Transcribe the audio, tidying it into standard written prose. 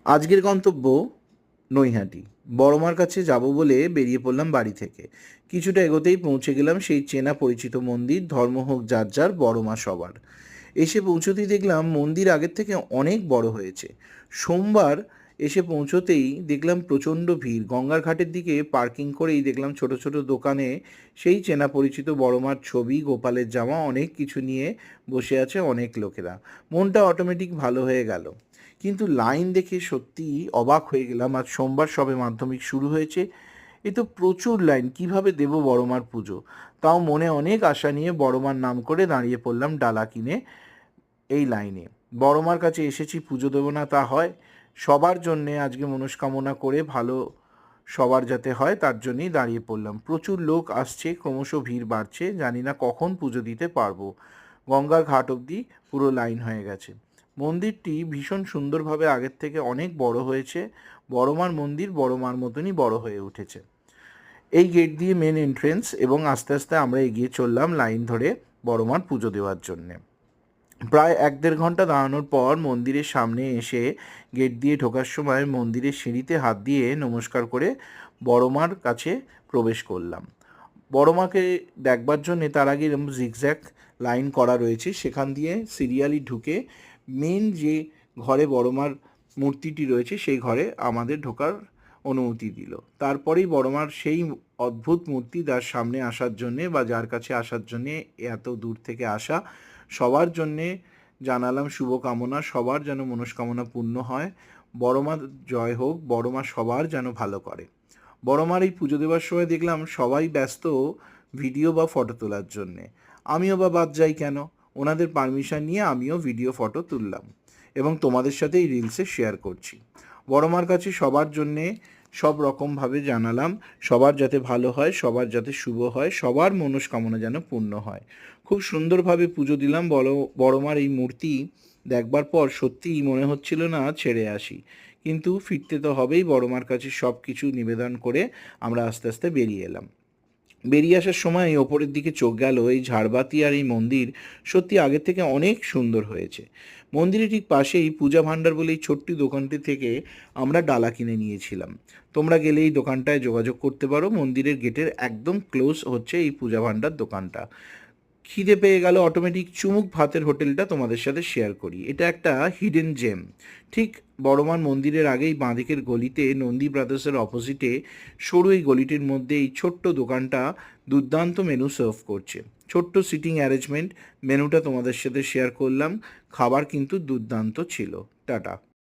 আজকের গন্তব্য নৈহাটি। বড়মার কাছে যাব বলে বেরিয়ে পড়লাম বাড়ি থেকে। কিছুটা এগোতেই পৌঁছে গেলাম সেই চেনা পরিচিত মন্দির, ধর্ম হোক যার যার, বড়মা সবার। এসে পৌঁছতেই দেখলাম মন্দির আগের থেকে অনেক বড় হয়েছে। সোমবার এসে পৌঁছতেই দেখলাম প্রচণ্ড ভিড়। গঙ্গার ঘাটের দিকে পার্কিং করেই দেখলাম ছোট ছোট দোকানে সেই চেনা পরিচিত বড়মার ছবি, গোপালের জামা, অনেক কিছু নিয়ে বসে আছে অনেক লোকেরা। মনটা অটোমেটিক ভালো হয়ে গেল। কিন্তু লাইন দেখে সত্যিই অবাক হয়ে গেলাম। আজ সোমবার সবে মাধ্যমিক শুরু হয়েছে, এ তো প্রচুর লাইন, কিভাবে দেব বড়মার পুজো। তাও মনে অনেক আশা নিয়ে বড়মার নাম করে দাঁড়িয়ে পড়লাম ডালা কিনে এই লাইনে। বড়মার কাছে এসেছি, পুজো দেবো না তা হয়? সবার জন্যে আজকে মনস্কামনা করে ভালো সবার যাতে হয় তার জন্যই দাঁড়িয়ে পড়লাম। প্রচুর লোক আসছে, ক্রমশ ভিড় বাড়ছে, জানি না কখন পুজো দিতে পারবো। গঙ্গার ঘাট অবধি পুরো লাইন হয়ে গেছে। মন্দিরটি ভীষণ সুন্দরভাবে আগের থেকে অনেক বড় হয়েছে। বড়মার মন্দির বড়মার মতনই বড় হয়ে উঠেছে। এই গেট দিয়ে মেন এন্ট্রেন্স, এবং আস্তে আস্তে আমরা এগিয়ে চললাম লাইন ধরে বড়মার পুজো দেওয়ার জন্যে। প্রায় 1-1.5 ঘন্টা দাঁড়ানোর পর মন্দিরের সামনে এসে গেট দিয়ে ঢোকার সময় মন্দিরের সিঁড়িতে হাত দিয়ে নমস্কার করে বড়মার কাছে প্রবেশ করলাম। বড়মাকে দেখবার জন্যে তার আগে এরকম জিগজ্যাগ লাইন করা রয়েছে, সেখান দিয়ে সিরিয়ালি ঢুকে মেন যে ঘরে বড়মার মূর্তিটি রয়েছে সেই ঘরে আমাদের ঢোকার অনুমতি দিল। তারপরেই বড়মার সেই অদ্ভুত মূর্তি যার সামনে আসার জন্যে বা যার কাছে আসার জন্যে এত দূর থেকে আসা সবার জন্যে জানালাম শুভকামনা, সবার যেন মনস্কামনা পূর্ণ হয়। বড়মা জয় হোক, বড়মা সবার যেন ভালো করে। বড়মার এই পুজো দেওয়ার সময় দেখলাম সবাই ব্যস্ত ভিডিও বা ফটো তোলার জন্যে। আমিও বা বাদ যাই কেন? ওনাদের পারমিশন নিয়ে আমিও ভিডিও ফটো তুললাম এবং তোমাদের সাথে এই রিলসে শেয়ার করছি। বড়মার কাছে সবার জন্যে সব রকমভাবে জানালাম সবার যাতে ভালো হয়, সবার যাতে শুভ হয়, সবার মনস্কামনা যেন পূর্ণ হয়। খুব সুন্দরভাবে পুজো দিলাম। বড়মার এই মূর্তি দেখবার পর সত্যিই মনে হচ্ছিল না ছেড়ে আসি, কিন্তু ফিরতে তো হবেই। বড়মার কাছে সব কিছু নিবেদন করে আমরা আস্তে আস্তে বেরিয়ে এলাম। বেরিয়ে আসার সময় ওপরের দিকে চোখ গেল, এই ঝাড়বাতি আর এই মন্দির সত্যি আগের থেকে অনেক সুন্দর হয়েছে। মন্দিরের ঠিক পাশেই পূজা ভাণ্ডার বলে এই ছোট্ট দোকানটি থেকে আমরা ডালা কিনে নিয়েছিলাম। তোমরা গেলে এই দোকানটায় যোগাযোগ করতে পারো। মন্দিরের গেটের একদম ক্লোজ হচ্ছে এই পূজা ভাণ্ডার দোকানটা। খিদে পেয়ে গেল, অটোমেটিক চুমুক ভাতের হোটেলটা তোমাদের সাথে শেয়ার করি। এটা একটা হিডেন জেম। ঠিক বড়মার মন্দিরের আগেই বাঁদিকের গলিতে নন্দী ব্রাদার্সের অপোজিটে সরু এই গলিটির মধ্যে এই ছোট্ট দোকানটা দুর্দান্ত মেনু সার্ভ করছে। ছোট্ট সিটিং অ্যারেঞ্জমেন্ট, মেনুটা তোমাদের সাথে শেয়ার করলাম। খাবার কিন্তু দুর্দান্ত ছিল। টাটা।